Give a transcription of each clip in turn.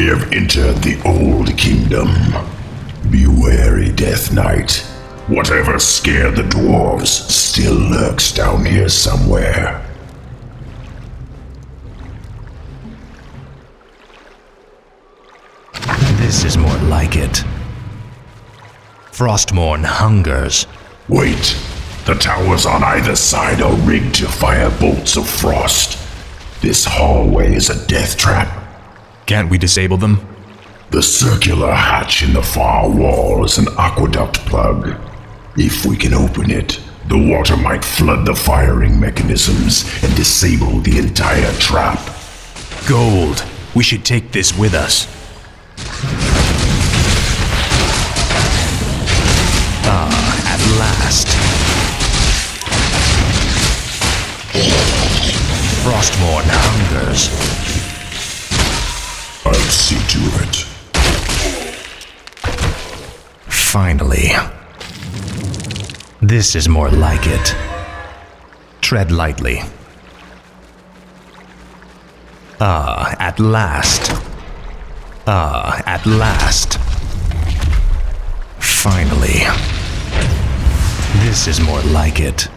have entered the Old Kingdom. Be wary, Death Knight. Whatever scared the dwarves still lurks down here somewhere. This is more like it. Frostmourne hungers. Wait. The towers on either side are rigged to fire bolts of frost. This hallway is a death trap. Can't we disable them? The circular hatch in the far wall is an aqueduct plug. If we can open it, the water might flood the firing mechanisms and disable the entire trap. Gold. We should take this with us. At last. Frostmourne hungers. I'll see to it. Finally. This is more like it. Tread lightly. At last. At last. Finally. This is more like it.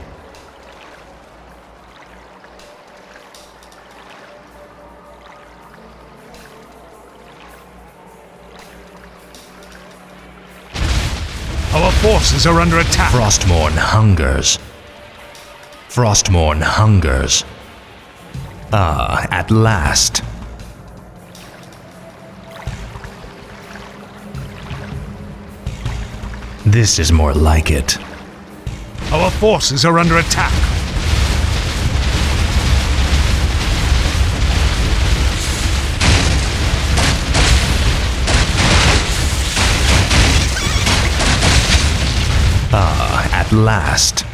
Our forces are under attack. Frostmourne hungers. Frostmourne hungers. At last. This is more like it. Our forces are under attack. At last.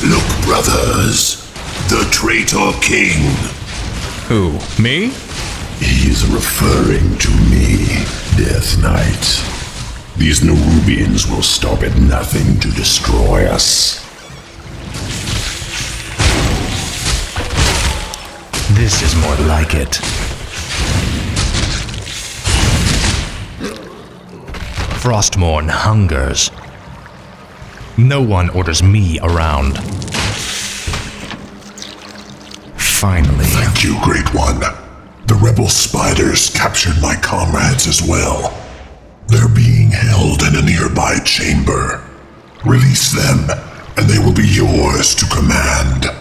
Look, brothers. The traitor king. Who? Me? He's referring to me, Death Knight. These Nerubians will stop at nothing to destroy us. This is more like it. Frostmourne hungers. No one orders me around. Finally. Thank you, Great One. The rebel spiders captured my comrades as well. They're being held in a nearby chamber. Release them, and they will be yours to command.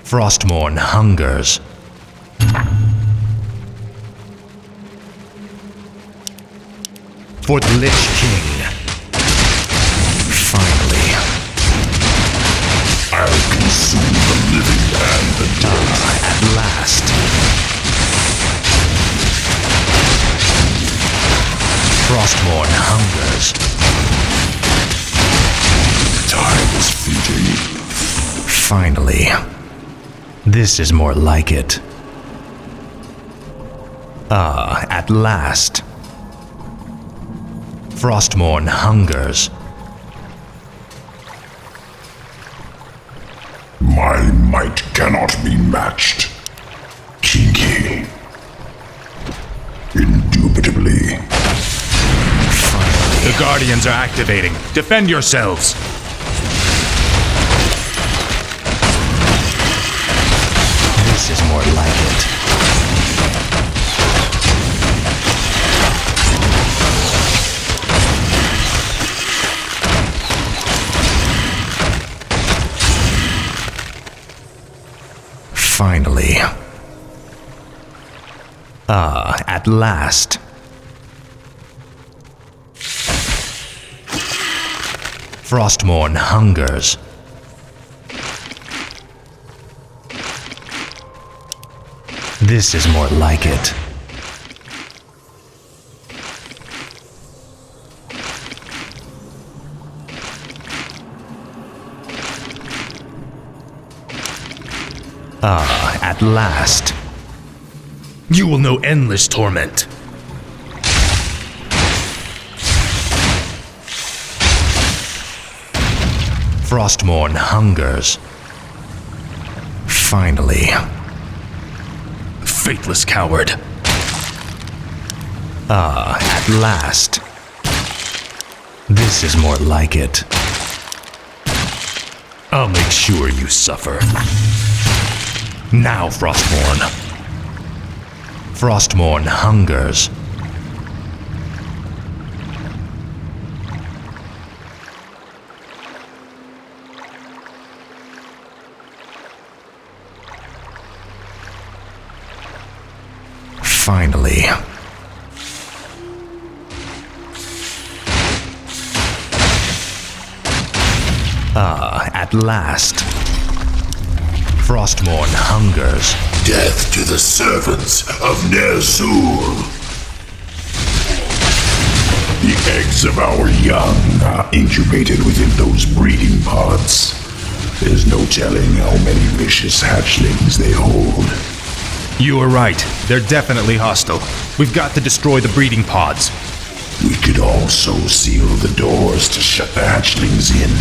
Frostmourne hungers. For the Lich King. Finally. I'll consume the living and the dead. At last. Frostmourne hungers. Time is fleeting. Finally. This is more like it. At last. Frostmourne hungers. My might cannot be matched. Kinky. Indubitably. The Guardians are activating. Defend yourselves. This is more like it. Finally. At last. Frostmourne hungers. This is more like it. At last. You will know endless torment. Frostmourne hungers. Finally. Faithless coward. At last. This is more like it. I'll make sure you suffer. Now, Frostmourne. Frostmourne hungers. Finally. At last. Frostmourne hungers. Death to the servants of Ner'zhul. The eggs of our young are incubated within those breeding pods. There's no telling how many vicious hatchlings they hold. You are right. They're definitely hostile. We've got to destroy the breeding pods. We could also seal the doors to shut the hatchlings in.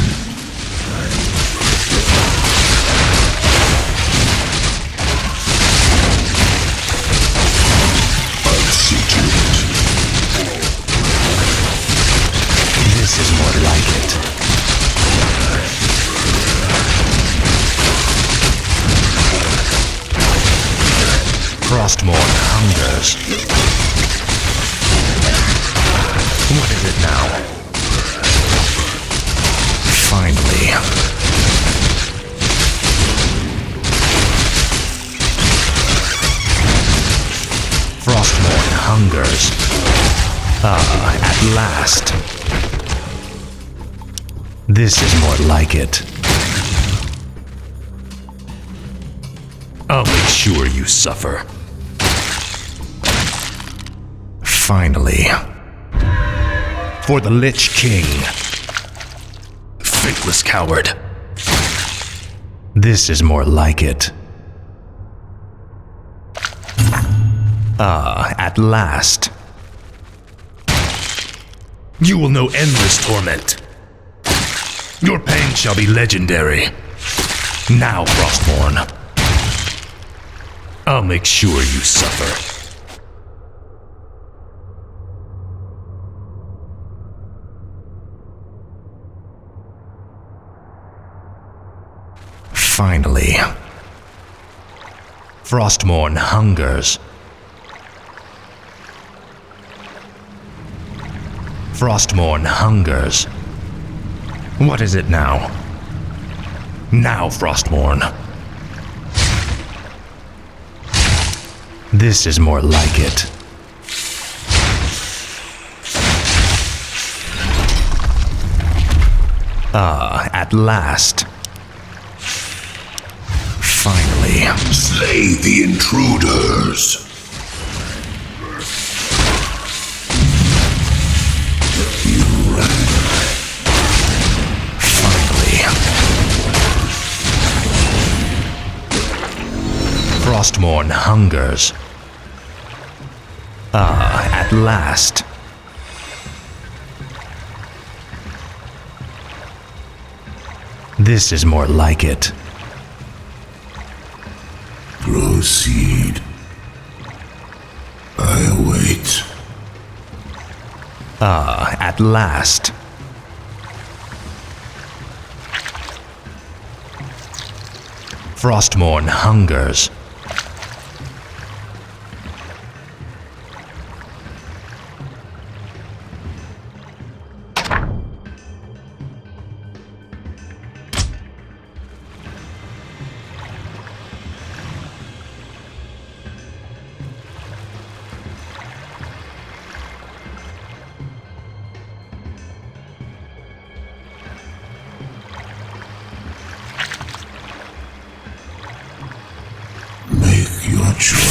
I'll see to it. This is more like it. Frostmourne hungers. What is it now? Finally. Frostmourne hungers. At last. This is more like it. I'll make sure you suffer. Finally. For the Lich King. Faithless coward. This is more like it. At last. You will know endless torment. Your pain shall be legendary. Now, Frostmourne. I'll make sure you suffer. Finally. Frostmourne hungers. Frostmourne hungers. What is it now? Now, Frostmourne. This is more like it. At last. Finally. Slay the intruders. Frostmourne hungers. At last. This is more like it. Proceed. I await. At last. Frostmourne hungers.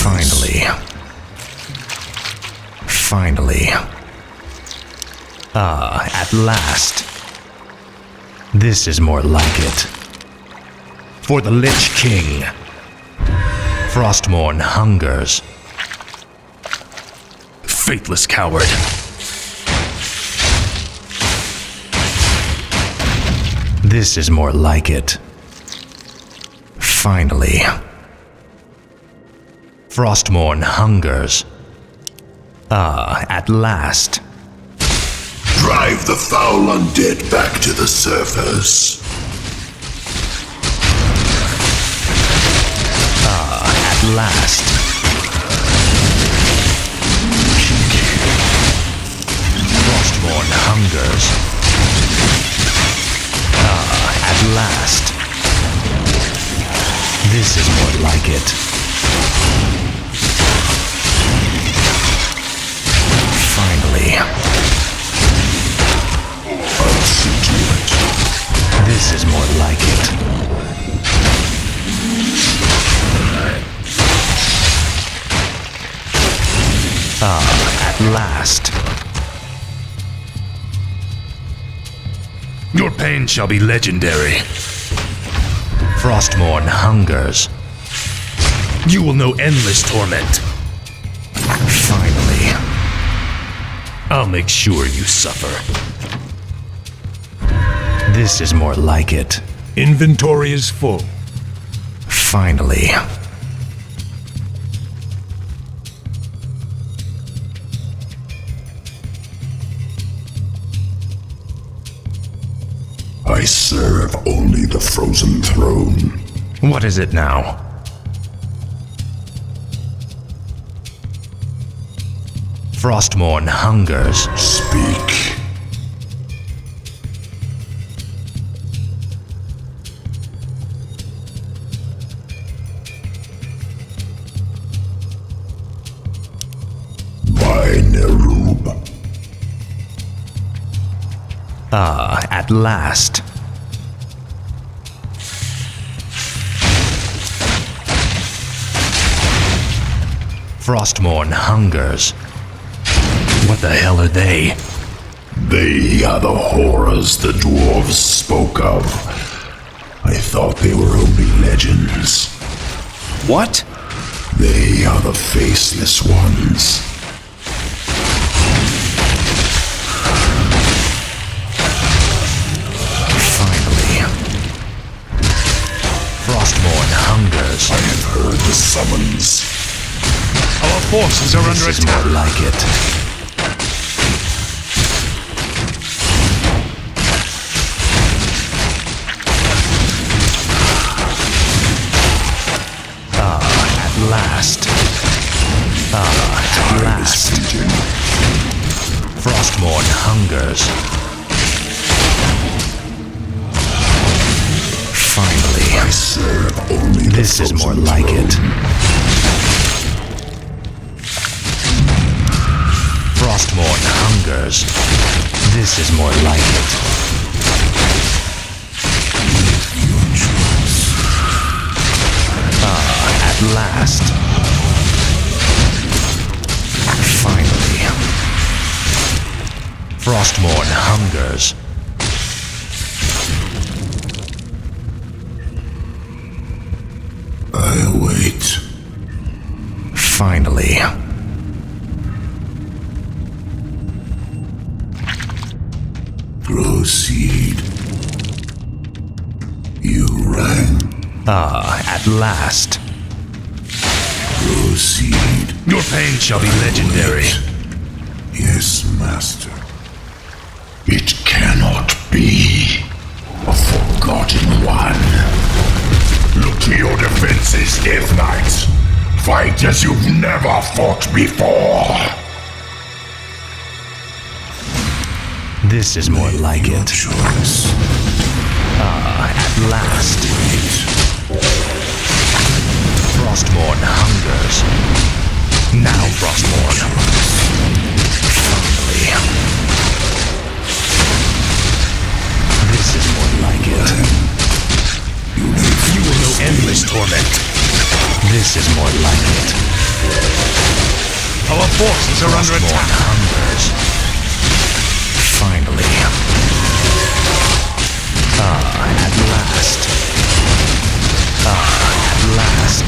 Finally. Finally. At last. This is more like it. For the Lich King. Frostmourne hungers. Faithless coward. This is more like it. Finally. Frostmourne hungers. Ah, at last. Drive the foul undead back to the surface. At last. Frostmourne hungers. Ah, at last. This is more like it. Finally. I'll see to it. This is more like it. Ah, at last. Your pain shall be legendary. Frostmourne hungers. You will know endless torment. Finally. I'll make sure you suffer. This is more like it. Inventory is full. Finally. I serve only the frozen throne. What is it now? Frostmourne hungers. Speak. By Nerub. Ah, at last. Frostmourne hungers. What the hell are they? They are the horrors the dwarves spoke of. I thought they were only legends. What? They are the faceless ones. Finally. Frostmourne hungers. I have heard the summons. Our forces are under This is attack. more like it. At last. At last. Frostmourne hungers. Finally. I serve only the This is more frozen like throne. it. Frostmourne hungers. This is more like it. At last. Finally. Frostmourne hungers. I wait. Finally. Proceed. You rang. At last. Proceed. Your pain shall be legendary. Yes, master. It cannot be. A forgotten one. Look to your defenses, Death Knights. Fight as you've never fought before. This is more like Your it. choice. At last. Frostmourne hungers. Now, Frostmourne. Finally. This is more like it. You will know endless torment. This is more like it. Our forces are under Frostmourne attack. hungers. Finally. At last. At last.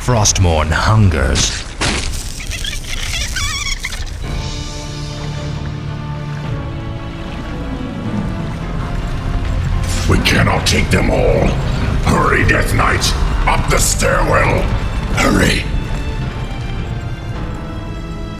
Frostmourne hungers. We cannot take them all. Hurry, Death Knight. Up the stairwell. Hurry!